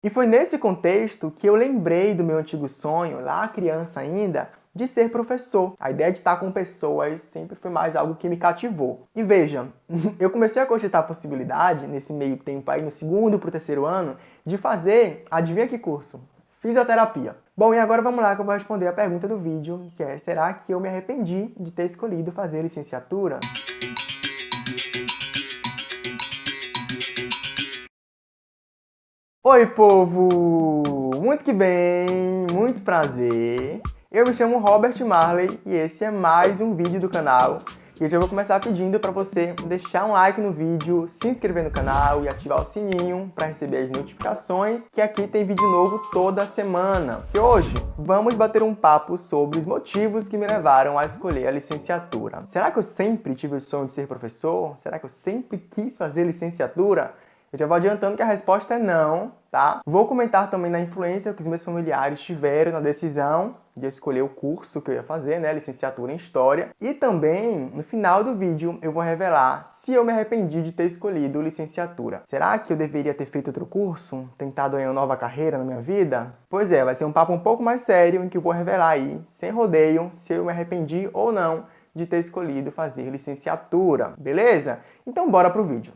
E foi nesse contexto que eu lembrei do meu antigo sonho, lá criança ainda, de ser professor. A ideia de estar com pessoas sempre foi mais algo que me cativou. E veja, eu comecei a cogitar a possibilidade, nesse meio tempo aí, no segundo para o terceiro ano, de fazer, adivinha que curso? Fisioterapia. Bom, e agora vamos lá que eu vou responder a pergunta do vídeo, que é: será que eu me arrependi de ter escolhido fazer licenciatura? Oi, povo! Muito que bem, muito prazer. Eu me chamo Robert Marley e esse é mais um vídeo do canal. E eu já vou começar pedindo para você deixar um like no vídeo, se inscrever no canal e ativar o sininho para receber as notificações, que aqui tem vídeo novo toda semana. E hoje vamos bater um papo sobre os motivos que me levaram a escolher a licenciatura. Será que eu sempre tive o sonho de ser professor? Será que eu sempre quis fazer licenciatura? Eu já vou adiantando que a resposta é não, tá? Vou comentar também na influência que os meus familiares tiveram na decisão de escolher o curso que eu ia fazer, né? Licenciatura em História. E também, no final do vídeo, eu vou revelar se eu me arrependi de ter escolhido licenciatura. Será que eu deveria ter feito outro curso? Tentado aí uma nova carreira na minha vida? Pois é, vai ser um papo um pouco mais sério em que eu vou revelar aí, sem rodeio, se eu me arrependi ou não de ter escolhido fazer licenciatura, beleza? Então bora pro vídeo.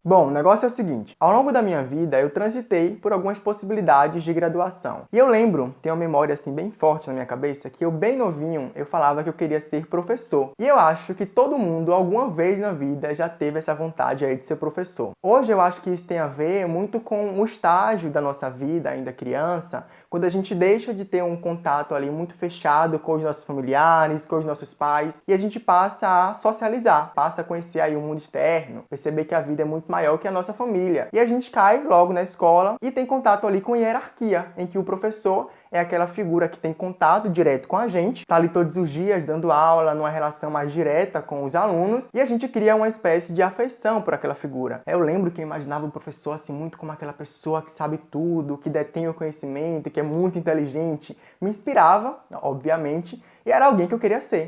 Bom, o negócio é o seguinte, ao longo da minha vida eu transitei por algumas possibilidades de graduação. E eu lembro, tenho uma memória assim bem forte na minha cabeça, que eu bem novinho eu falava que eu queria ser professor. E eu acho que todo mundo alguma vez na vida já teve essa vontade aí de ser professor. Hoje eu acho que isso tem a ver muito com o estágio da nossa vida, ainda criança, quando a gente deixa de ter um contato ali muito fechado com os nossos familiares, com os nossos pais, e a gente passa a socializar, passa a conhecer aí o mundo externo, perceber que a vida é muito maior que a nossa família. E a gente cai logo na escola e tem contato ali com hierarquia, em que o professor é aquela figura que tem contato direto com a gente, tá ali todos os dias dando aula, numa relação mais direta com os alunos, e a gente cria uma espécie de afeição por aquela figura. Eu lembro que eu imaginava o professor assim muito como aquela pessoa que sabe tudo, que detém o conhecimento, que é muito inteligente. Me inspirava, obviamente, e era alguém que eu queria ser.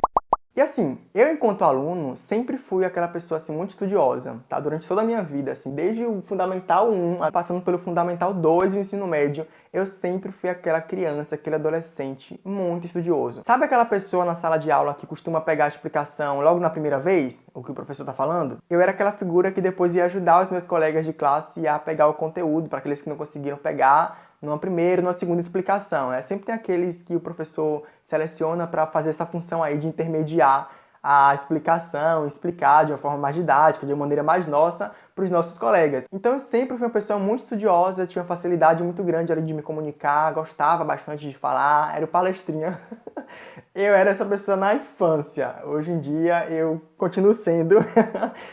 E assim, eu enquanto aluno sempre fui aquela pessoa assim muito estudiosa, tá? Durante toda a minha vida, assim, desde o Fundamental 1, passando pelo Fundamental 2 e o ensino médio, eu sempre fui aquela criança, aquele adolescente muito estudioso. Sabe aquela pessoa na sala de aula que costuma pegar a explicação logo na primeira vez, o que o professor tá falando? Eu era aquela figura que depois ia ajudar os meus colegas de classe a pegar o conteúdo, para aqueles que não conseguiram pegar numa primeira, numa segunda explicação. Sempre tem aqueles que o professor seleciona para fazer essa função aí de intermediar a explicação, explicar de uma forma mais didática, de uma maneira mais nossa, para os nossos colegas. Então eu sempre fui uma pessoa muito estudiosa, tinha uma facilidade muito grande ali de me comunicar, gostava bastante de falar, era o palestrinha. Eu era essa pessoa na infância. Hoje em dia eu continuo sendo.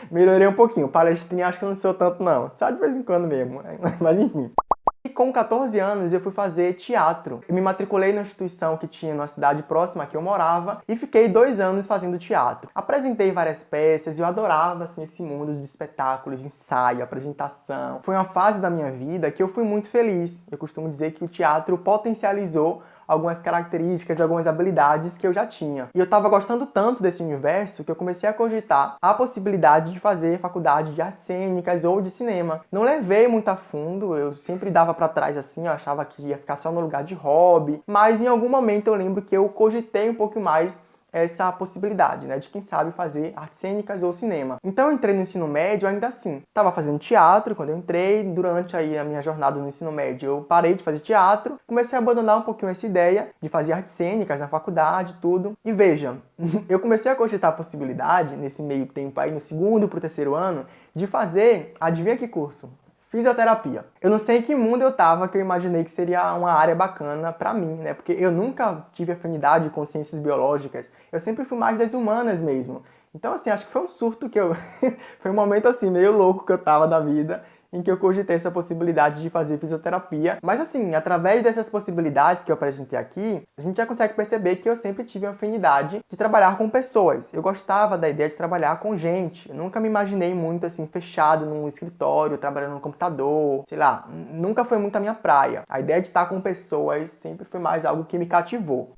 Melhorei um pouquinho. Palestrinha acho que eu não sou tanto não. Só de vez em quando mesmo. Mas enfim. E com 14 anos eu fui fazer teatro. Eu me matriculei na instituição que tinha na cidade próxima que eu morava e fiquei 2 anos fazendo teatro. Apresentei várias peças e eu adorava assim, esse mundo de espetáculos, ensaio, apresentação. Foi uma fase da minha vida que eu fui muito feliz. Eu costumo dizer que o teatro potencializou algumas características, algumas habilidades que eu já tinha. E eu estava gostando tanto desse universo que eu comecei a cogitar a possibilidade de fazer faculdade de artes cênicas ou de cinema. Não levei muito a fundo, eu sempre dava para trás assim, eu achava que ia ficar só no lugar de hobby, mas em algum momento eu lembro que eu cogitei um pouco mais essa possibilidade, né, de quem sabe fazer artes cênicas ou cinema. Então eu entrei no ensino médio ainda assim. Estava fazendo teatro quando eu entrei, durante aí a minha jornada no ensino médio eu parei de fazer teatro, comecei a abandonar um pouquinho essa ideia de fazer artes cênicas na faculdade, tudo. E veja, eu comecei a cogitar a possibilidade, nesse meio tempo aí, no segundo para o terceiro ano, de fazer, adivinha que curso? Fisioterapia. Eu não sei em que mundo eu tava que eu imaginei que seria uma área bacana pra mim, né? Porque eu nunca tive afinidade com ciências biológicas. Eu sempre fui mais das humanas mesmo. Então, assim, acho que foi um surto que eu... foi um momento, assim, meio louco que eu tava da vida, em que eu cogitei essa possibilidade de fazer fisioterapia. Mas assim, através dessas possibilidades que eu apresentei aqui, a gente já consegue perceber que eu sempre tive uma afinidade de trabalhar com pessoas. Eu gostava da ideia de trabalhar com gente. Eu nunca me imaginei muito assim, fechado num escritório, trabalhando no computador, sei lá. Nunca foi muito a minha praia. A ideia de estar com pessoas sempre foi mais algo que me cativou.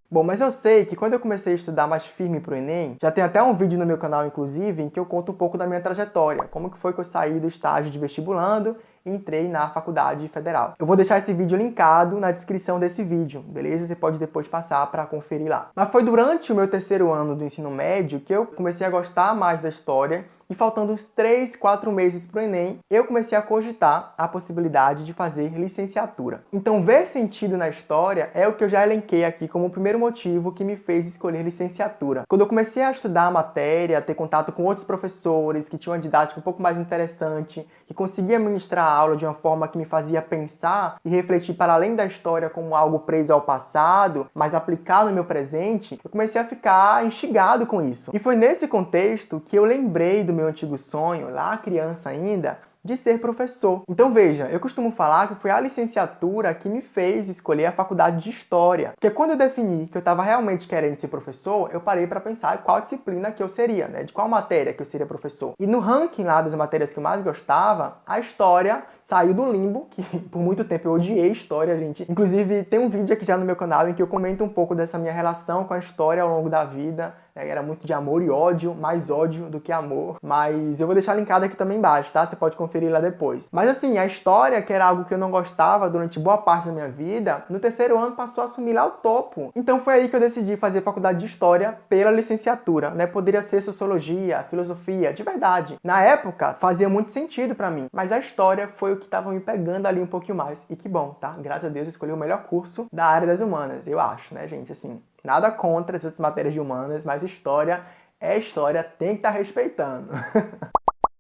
Bom, mas eu sei que quando eu comecei a estudar mais firme pro Enem, já tem até um vídeo no meu canal, inclusive, em que eu conto um pouco da minha trajetória. Como que foi que eu saí do estágio de vestibulando e entrei na Faculdade Federal. Eu vou deixar esse vídeo linkado na descrição desse vídeo, beleza? Você pode depois passar para conferir lá. Mas foi durante o meu terceiro ano do ensino médio que eu comecei a gostar mais da história e faltando uns 3, 4 meses para o Enem, eu comecei a cogitar a possibilidade de fazer licenciatura. Então, ver sentido na história é o que eu já elenquei aqui como o primeiro motivo que me fez escolher licenciatura. Quando eu comecei a estudar a matéria, a ter contato com outros professores que tinham uma didática um pouco mais interessante, que conseguia ministrar a aula de uma forma que me fazia pensar e refletir para além da história como algo preso ao passado, mas aplicado no meu presente, eu comecei a ficar instigado com isso. E foi nesse contexto que eu lembrei do meu antigo sonho, lá criança ainda, de ser professor. Então veja, eu costumo falar que foi a licenciatura que me fez escolher a faculdade de História. Porque quando eu defini que eu estava realmente querendo ser professor, eu parei para pensar qual disciplina que eu seria, né? De qual matéria que eu seria professor. E no ranking lá das matérias que eu mais gostava, a História saiu do limbo, que por muito tempo eu odiei História, gente. Inclusive tem um vídeo aqui já no meu canal em que eu comento um pouco dessa minha relação com a História ao longo da vida. Era muito de amor e ódio, mais ódio do que amor. Mas eu vou deixar linkado aqui também embaixo, tá? Você pode conferir lá depois. Mas assim, a História, que era algo que eu não gostava durante boa parte da minha vida, no terceiro ano passou a assumir lá o topo. Então foi aí que eu decidi fazer faculdade de História pela licenciatura, né? Poderia ser Sociologia, Filosofia, de verdade. Na época, fazia muito sentido pra mim. Mas a História foi o que tava me pegando ali um pouquinho mais. E que bom, tá? Graças a Deus eu escolhi o melhor curso da área das humanas, eu acho, né, gente? Assim, nada contra as outras matérias de humanas, mas história é história, tem que estar respeitando.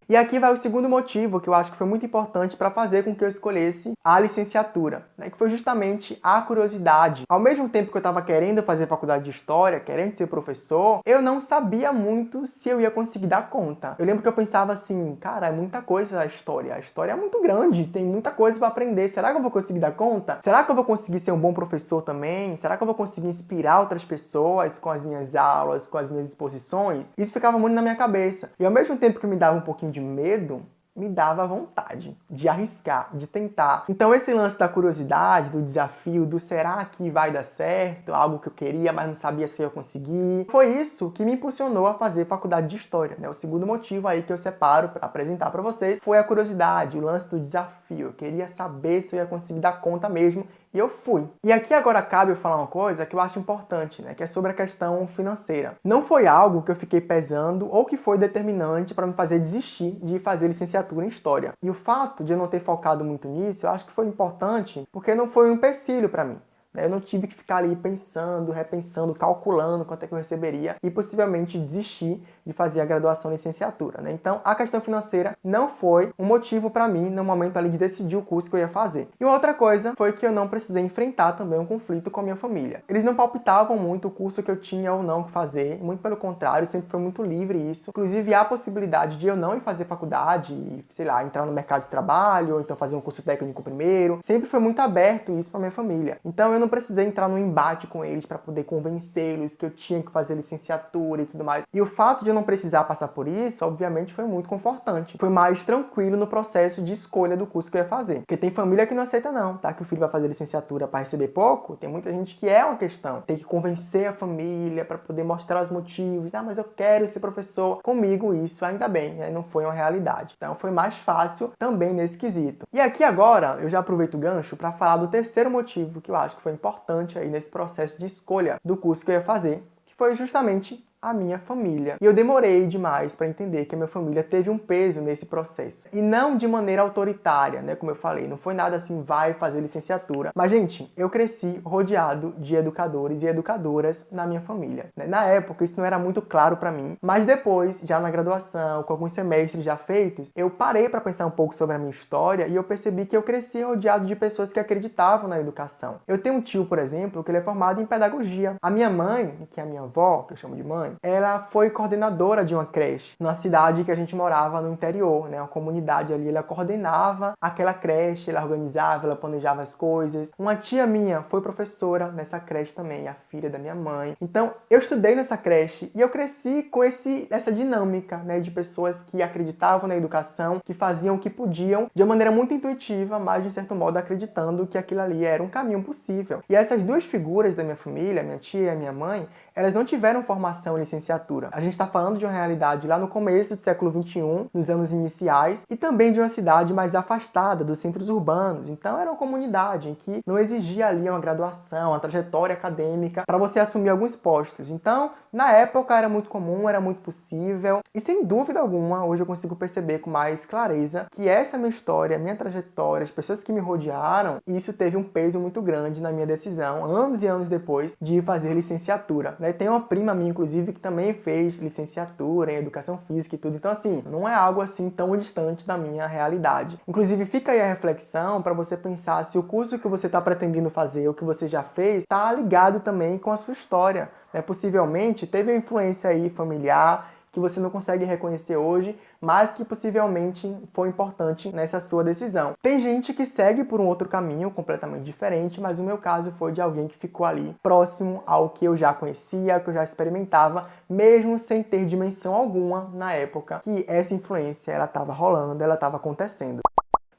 E aqui vai o segundo motivo que eu acho que foi muito importante para fazer com que eu escolhesse a licenciatura, né? Que foi justamente a curiosidade. Ao mesmo tempo que eu estava querendo fazer faculdade de História, querendo ser professor, eu não sabia muito se eu ia conseguir dar conta. Eu lembro que eu pensava assim, cara, é muita coisa a história é muito grande, tem muita coisa para aprender, será que eu vou conseguir dar conta? Será que eu vou conseguir ser um bom professor também? Será que eu vou conseguir inspirar outras pessoas com as minhas aulas, com as minhas exposições? Isso ficava muito na minha cabeça. E ao mesmo tempo que me dava um pouquinho de medo, me dava vontade de arriscar, de tentar. Então esse lance da curiosidade, do desafio, do será que vai dar certo, algo que eu queria, mas não sabia se eu ia conseguir, foi isso que me impulsionou a fazer faculdade de História, né? O segundo motivo aí que eu separo para apresentar para vocês foi a curiosidade, o lance do desafio. Eu queria saber se eu ia conseguir dar conta mesmo. E eu fui. E aqui agora cabe eu falar uma coisa que eu acho importante, né? Que é sobre a questão financeira. Não foi algo que eu fiquei pesando ou que foi determinante para me fazer desistir de fazer licenciatura em História. E o fato de eu não ter focado muito nisso, eu acho que foi importante porque não foi um empecilho para mim. Eu não tive que ficar ali pensando, repensando, calculando quanto é que eu receberia e possivelmente desistir de fazer a graduação e licenciatura, né? Então, a questão financeira não foi um motivo para mim no momento ali de decidir o curso que eu ia fazer. E outra coisa foi que eu não precisei enfrentar também um conflito com a minha família. Eles não palpitavam muito o curso que eu tinha ou não que fazer, muito pelo contrário, sempre foi muito livre isso. Inclusive, há a possibilidade de eu não ir fazer faculdade e, sei lá, entrar no mercado de trabalho, ou então fazer um curso técnico primeiro. Sempre foi muito aberto isso para minha família. Então, eu não precisei entrar num embate com eles para poder convencê-los que eu tinha que fazer licenciatura e tudo mais. E o fato de eu não precisar passar por isso, obviamente, foi muito confortante. Foi mais tranquilo no processo de escolha do curso que eu ia fazer. Porque tem família que não aceita não, tá? Que o filho vai fazer licenciatura para receber pouco. Tem muita gente que é uma questão. Tem que convencer a família para poder mostrar os motivos. Ah, mas eu quero ser professor. Comigo isso, ainda bem, né? Não foi uma realidade. Então foi mais fácil também nesse quesito. E aqui agora, eu já aproveito o gancho para falar do terceiro motivo que eu acho que foi importante aí nesse processo de escolha do curso que eu ia fazer, que foi justamente a minha família. E eu demorei demais para entender que a minha família teve um peso nesse processo. E não de maneira autoritária, né? Como eu falei, não foi nada assim, vai fazer licenciatura. Mas, gente, eu cresci rodeado de educadores e educadoras na minha família, né? Na época, isso não era muito claro para mim, mas depois, já na graduação, com alguns semestres já feitos, eu parei para pensar um pouco sobre a minha história e eu percebi que eu cresci rodeado de pessoas que acreditavam na educação. Eu tenho um tio, por exemplo, que ele é formado em pedagogia. A minha mãe, que é a minha avó, que eu chamo de mãe, ela foi coordenadora de uma creche na cidade que a gente morava no interior, né? Uma comunidade ali, ela coordenava aquela creche, ela organizava, ela planejava as coisas. Uma tia minha foi professora nessa creche também, a filha da minha mãe. Então, eu estudei nessa creche e eu cresci com essa dinâmica, né? De pessoas que acreditavam na educação, que faziam o que podiam de uma maneira muito intuitiva, mas de certo modo acreditando que aquilo ali era um caminho possível. E essas duas figuras da minha família, minha tia e minha mãe, elas não tiveram formação em licenciatura. A gente está falando de uma realidade lá no começo do século XXI, nos anos iniciais, e também de uma cidade mais afastada dos centros urbanos. Então era uma comunidade em que não exigia ali uma graduação, uma trajetória acadêmica para você assumir alguns postos. Então, na época era muito comum, era muito possível, e sem dúvida alguma, hoje eu consigo perceber com mais clareza que essa minha história, minha trajetória, as pessoas que me rodearam, isso teve um peso muito grande na minha decisão, anos e anos depois, de fazer licenciatura. Tem uma prima minha, inclusive, que também fez licenciatura em Educação Física e tudo, então assim, não é algo assim tão distante da minha realidade. Inclusive, fica aí a reflexão para você pensar se o curso que você está pretendendo fazer, ou que você já fez, está ligado também com a sua história. Possivelmente teve uma influência aí familiar que você não consegue reconhecer hoje, mas que possivelmente foi importante nessa sua decisão. Tem gente que segue por um outro caminho completamente diferente, mas o meu caso foi de alguém que ficou ali próximo ao que eu já conhecia, ao que eu já experimentava, mesmo sem ter dimensão alguma na época que essa influência ela estava rolando, ela estava acontecendo.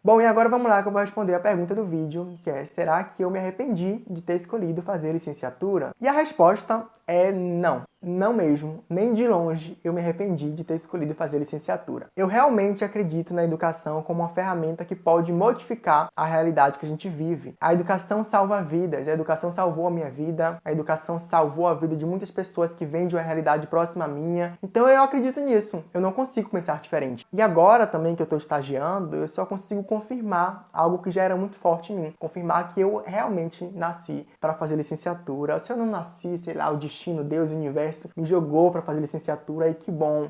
Bom, e agora vamos lá que eu vou responder a pergunta do vídeo, que é: será que eu me arrependi de ter escolhido fazer licenciatura? E a resposta é não. Não mesmo, nem de longe eu me arrependi de ter escolhido fazer licenciatura. Eu realmente acredito na educação como uma ferramenta que pode modificar a realidade que a gente vive. A educação salva vidas, a educação salvou a minha vida, a educação salvou a vida de muitas pessoas que vêm de uma realidade próxima à minha. Então eu acredito nisso, eu não consigo pensar diferente. E agora também que eu estou estagiando, eu só consigo confirmar algo que já era muito forte em mim. Confirmar que eu realmente nasci para fazer licenciatura. Se eu não nasci, sei lá, o destino, Deus, o universo me jogou para fazer licenciatura, e que bom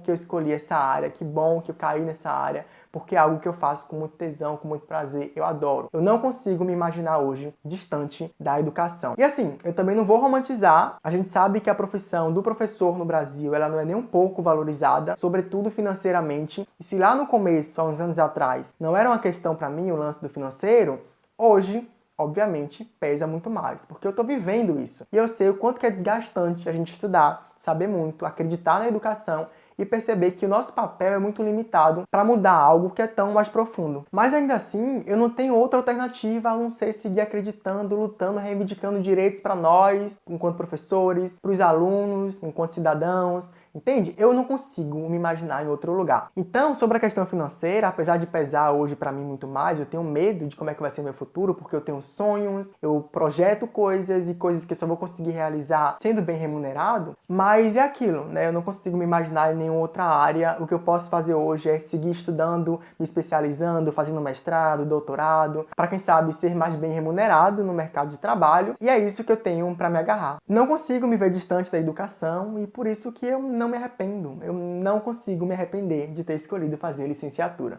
que eu escolhi essa área, que bom que eu caí nessa área, porque é algo que eu faço com muito tesão, com muito prazer, eu adoro. Eu não consigo me imaginar hoje distante da educação. E assim, eu também não vou romantizar, a gente sabe que a profissão do professor no Brasil, ela não é nem um pouco valorizada, sobretudo financeiramente, e se lá no começo, há uns anos atrás, não era uma questão para mim o lance do financeiro, hoje obviamente, pesa muito mais, porque eu estou vivendo isso. E eu sei o quanto que é desgastante a gente estudar, saber muito, acreditar na educação e perceber que o nosso papel é muito limitado para mudar algo que é tão mais profundo. Mas ainda assim, eu não tenho outra alternativa a não ser seguir acreditando, lutando, reivindicando direitos para nós, enquanto professores, para os alunos, enquanto cidadãos, entende? Eu não consigo me imaginar em outro lugar. Então, sobre a questão financeira, apesar de pesar hoje para mim muito mais, eu tenho medo de como é que vai ser meu futuro, porque eu tenho sonhos, eu projeto coisas e coisas que eu só vou conseguir realizar sendo bem remunerado, mas é aquilo, né? Eu não consigo me imaginar em nenhuma outra área. O que eu posso fazer hoje é seguir estudando, me especializando, fazendo mestrado, doutorado, para quem sabe ser mais bem remunerado no mercado de trabalho, e é isso que eu tenho para me agarrar. Não consigo me ver distante da educação e por isso que eu não me arrependo. Eu não consigo me arrepender de ter escolhido fazer licenciatura.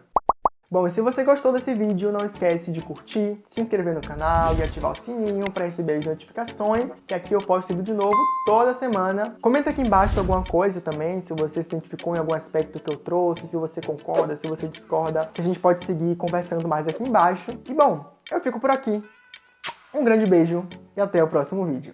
Bom, e se você gostou desse vídeo, não esquece de curtir, se inscrever no canal e ativar o sininho para receber as notificações, que aqui eu posto vídeo novo toda semana. Comenta aqui embaixo alguma coisa também, se você se identificou em algum aspecto que eu trouxe, se você concorda, se você discorda, que a gente pode seguir conversando mais aqui embaixo. E bom, eu fico por aqui. Um grande beijo e até o próximo vídeo.